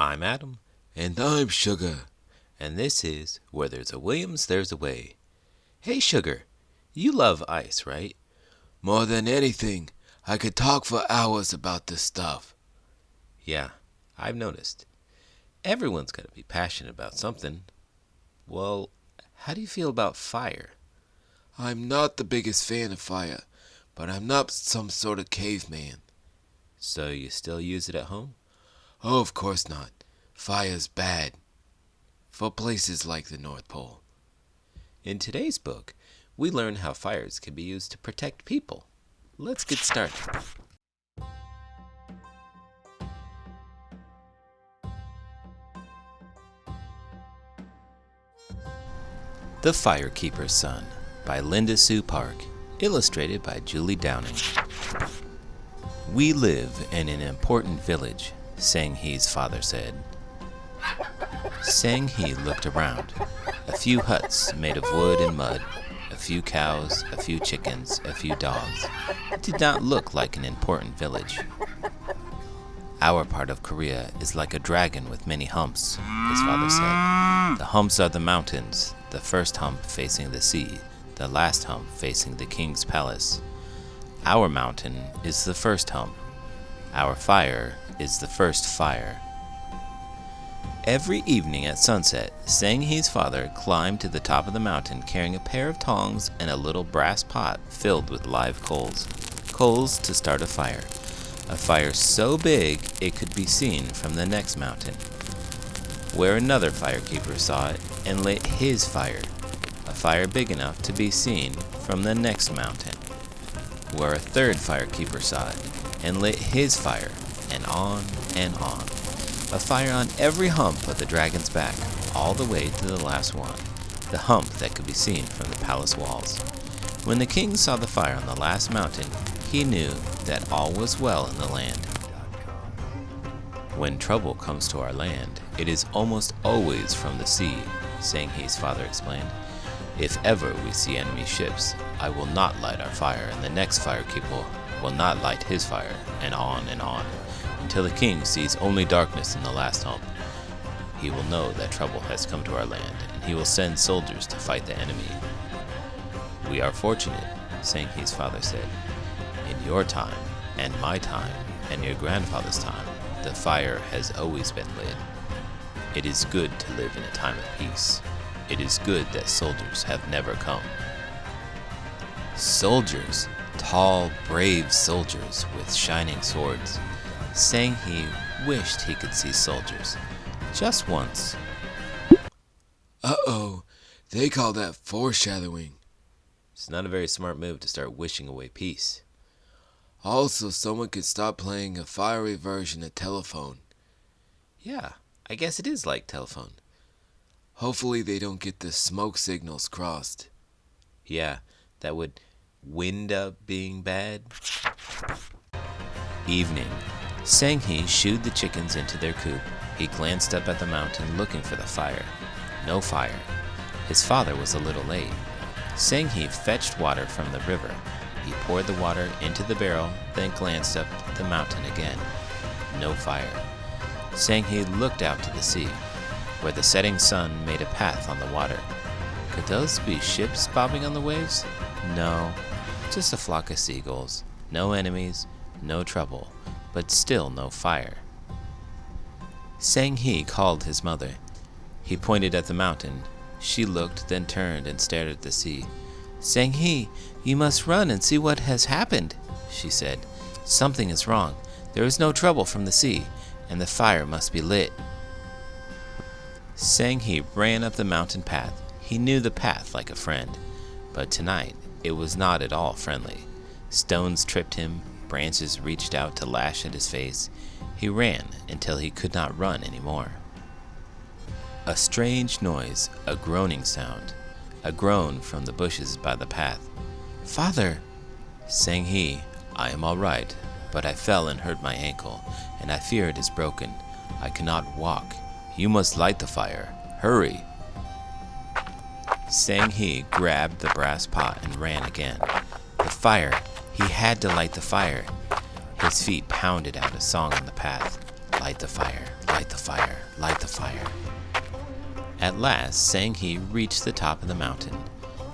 I'm Adam, And I'm Sugar. and this is Where There's a Williams, There's a Way. Hey, Sugar, you love ice, right? More than anything, I could talk for hours about this stuff. Yeah, I've noticed. Everyone's got to be passionate about something. Well, how do you feel about fire? I'm not the biggest fan of fire, but I'm not some sort of caveman. So you still use it at home? Oh, of course not. Fire's bad. For places like the North Pole. In today's book, we learn how fires can be used to protect people. Let's get started. The Firekeeper's Son by Linda Sue Park, illustrated by Julie Downing. We live in an important village, Sang-hee's father said. Sang-hee looked around. A few huts made of wood and mud, a few cows, a few chickens, a few dogs. It did not look like an important village. Our part of Korea is like a dragon with many humps, his father said. The humps are the mountains, the first hump facing the sea, the last hump facing the king's palace. Our mountain is the first hump. Our fire is the first fire. Every evening at sunset, Sang-hee's father climbed to the top of the mountain carrying a pair of tongs and a little brass pot filled with live coals. Coals to start a fire. A fire so big it could be seen from the next mountain, where another firekeeper saw it and lit his fire. A fire big enough to be seen from the next mountain, where a third firekeeper saw it and lit his fire, and on and on. A fire on every hump of the dragon's back, all the way to the last one, the hump that could be seen from the palace walls. When the king saw the fire on the last mountain, he knew that all was well in the land. When trouble comes to our land, it is almost always from the sea, Sang-hee's father explained. If ever we see enemy ships, I will not light our fire, and the next firekeeper will not light his fire, and on, until the king sees only darkness in the last hump. He will know that trouble has come to our land, and he will send soldiers to fight the enemy. We are fortunate, Sang-hee's father said. In your time, and my time, and your grandfather's time, the fire has always been lit. It is good to live in a time of peace. It is good that soldiers have never come. Soldiers, tall, brave soldiers with shining swords. Sang-hee wished he could see soldiers, just once. Uh-oh, they call that foreshadowing. It's not a very smart move to start wishing away peace. Also, someone could stop playing a fiery version of telephone. Yeah, I guess it is like telephone. Hopefully they don't get the smoke signals crossed. Yeah, that would wind up being bad. Evening. Sang-hee shooed the chickens into their coop. He glanced up at the mountain looking for the fire. No fire. His father was a little late. Sang-hee fetched water from the river. He poured the water into the barrel, then glanced up the mountain again. No fire. Sang-hee looked out to the sea, where the setting sun made a path on the water. Could those be ships bobbing on the waves? No, just a flock of seagulls. No enemies, no trouble, but still no fire. Sang-hee called his mother. He pointed at the mountain. She looked, then turned and stared at the sea. Sang-hee, you must run and see what has happened, she said. Something is wrong. There is no trouble from the sea, and the fire must be lit. Sang-hee ran up the mountain path. He knew the path like a friend, but tonight it was not at all friendly. Stones tripped him, branches reached out to lash at his face. He ran until he could not run anymore. A strange noise, a groaning sound, a groan from the bushes by the path. Father! Sang-hee, I am all right, but I fell and hurt my ankle, and I fear it is broken. I cannot walk. You must light the fire. Hurry! Sang-hee grabbed the brass pot and ran again. The fire! He had to light the fire. His feet pounded out a song on the path. Light the fire, light the fire, light the fire. At last, Sang-hee reached the top of the mountain.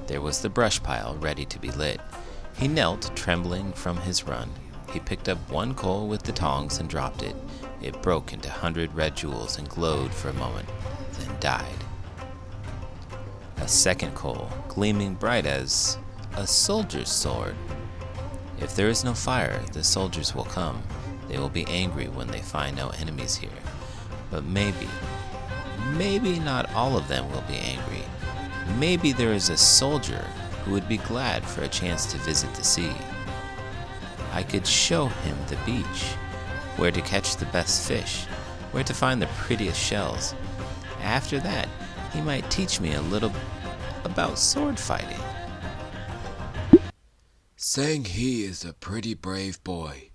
There was the brush pile ready to be lit. He knelt, trembling from his run. He picked up one coal with the tongs and dropped it. It broke into 100 red jewels and glowed for a moment, then died. A second coal, gleaming bright as a soldier's sword. If there is no fire, the soldiers will come. They will be angry when they find no enemies here. But maybe not all of them will be angry. Maybe there is a soldier who would be glad for a chance to visit the sea. I could show him the beach, where to catch the best fish, where to find the prettiest shells. After that, he might teach me a little about sword fighting. Sang-hee is a pretty brave boy.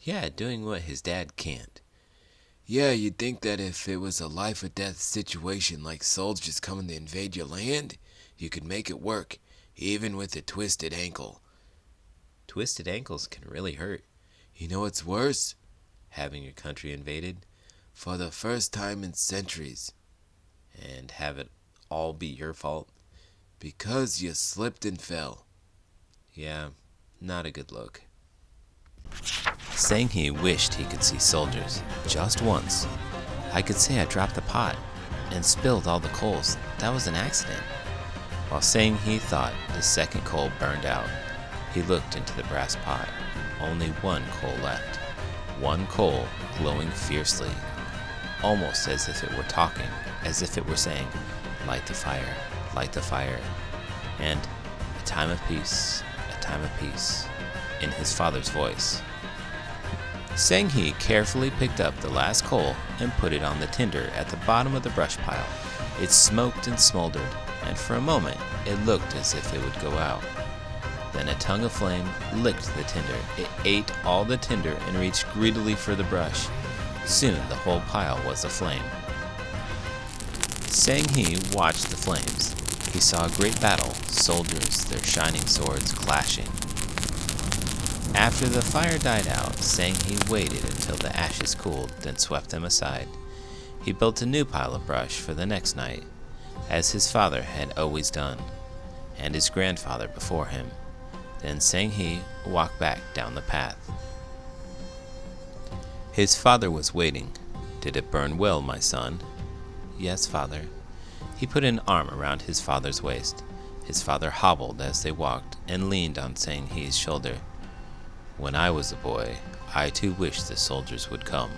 Yeah, doing what his dad can't. Yeah, you'd think that if it was a life or death situation like soldiers coming to invade your land, you could make it work, even with a twisted ankle. Twisted ankles can really hurt. You know what's worse? Having your country invaded For the first time in centuries. and have it all be your fault. Because you slipped and fell. Yeah, not a good look. Sang-hee wished he could see soldiers, just once. I could say I dropped the pot and spilled all the coals. That was an accident. While Sang-hee thought, the second coal burned out. He looked into the brass pot. Only one coal left. One coal glowing fiercely, almost as if it were talking, as if it were saying, light the fire, and a time of peace, in his father's voice. Sang-hee carefully picked up the last coal and put it on the tinder at the bottom of the brush pile. It smoked and smoldered, and for a moment it looked as if it would go out. Then a tongue of flame licked the tinder. It ate all the tinder and reached greedily for the brush. Soon the whole pile was aflame. Sang-hee watched the flames. He saw a great battle, soldiers, their shining swords clashing. After the fire died out, Sang-hee waited until the ashes cooled, then swept them aside. He built a new pile of brush for the next night, as his father had always done, and his grandfather before him. Then Sang-hee walked back down the path. His father was waiting. "Did it burn well, my son?" "Yes, father." He put an arm around his father's waist. His father hobbled as they walked and leaned on Sang-hee's shoulder. "When I was a boy, I too wished the soldiers would come."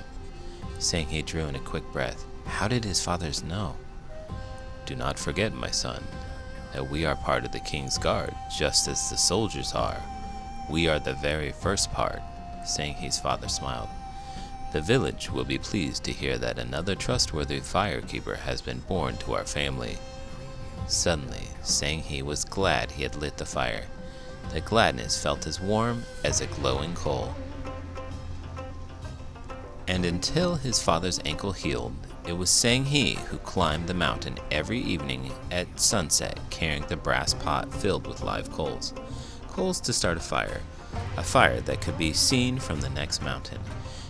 Sang-hee drew in a quick breath. How did his fathers know? "Do not forget, my son, that we are part of the king's guard, just as the soldiers are. We are the very first part." Sang-hee's father smiled. "The village will be pleased to hear that another trustworthy firekeeper has been born to our family." Suddenly, Sang-hee was glad he had lit the fire. The gladness felt as warm as a glowing coal. And until his father's ankle healed, it was Sang-hee who climbed the mountain every evening at sunset, carrying the brass pot filled with live coals. Coals to start a fire that could be seen from the next mountain,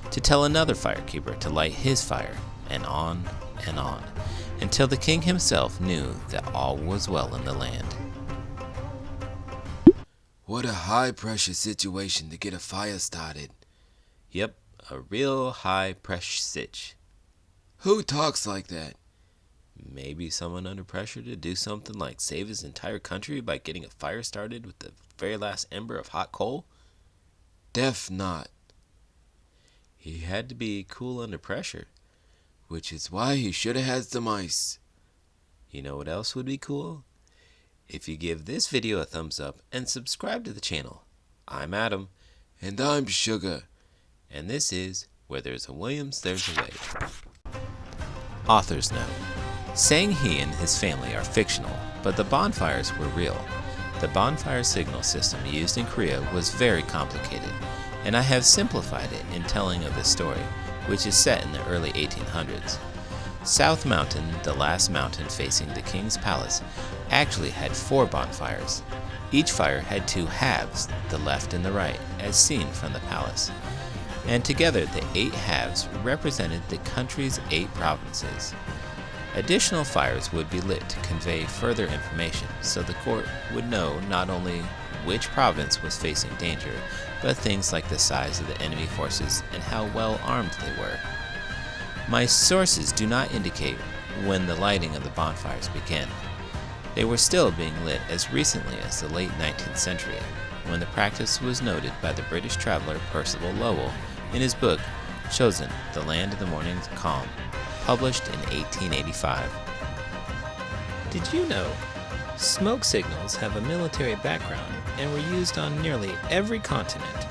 to tell another firekeeper to light his fire, and on, until the king himself knew that all was well in the land. What a high-pressure situation to get a fire started. Yep, a real high-pressure sitch. Who talks like that? Maybe someone under pressure to do something like save his entire country by getting a fire started with the very last ember of hot coal? Def not. He had to be cool under pressure. Which is why he should have had some ice. You know what else would be cool? If you give this video a thumbs up and subscribe to the channel. I'm Adam. And I'm Sugar. And this is Where There's a Williams, There's a Way. Author's note. Sang-hee and his family are fictional, but the bonfires were real. The bonfire signal system used in Korea was very complicated, and I have simplified it in telling of this story, which is set in the early 1800s. South Mountain, the last mountain facing the king's palace, actually had 4 bonfires. Each fire had 2 halves, the left and the right, as seen from the palace. and together the 8 halves represented the country's 8 provinces. Additional fires would be lit to convey further information, so the court would know not only which province was facing danger, but things like the size of the enemy forces and how well armed they were. My sources do not indicate when the lighting of the bonfires began. They were still being lit as recently as the late 19th century, when the practice was noted by the British traveler Percival Lowell in his book Chosen, The Land of the Morning Calm, published in 1885. Did you know smoke signals have a military background and were used on nearly every continent?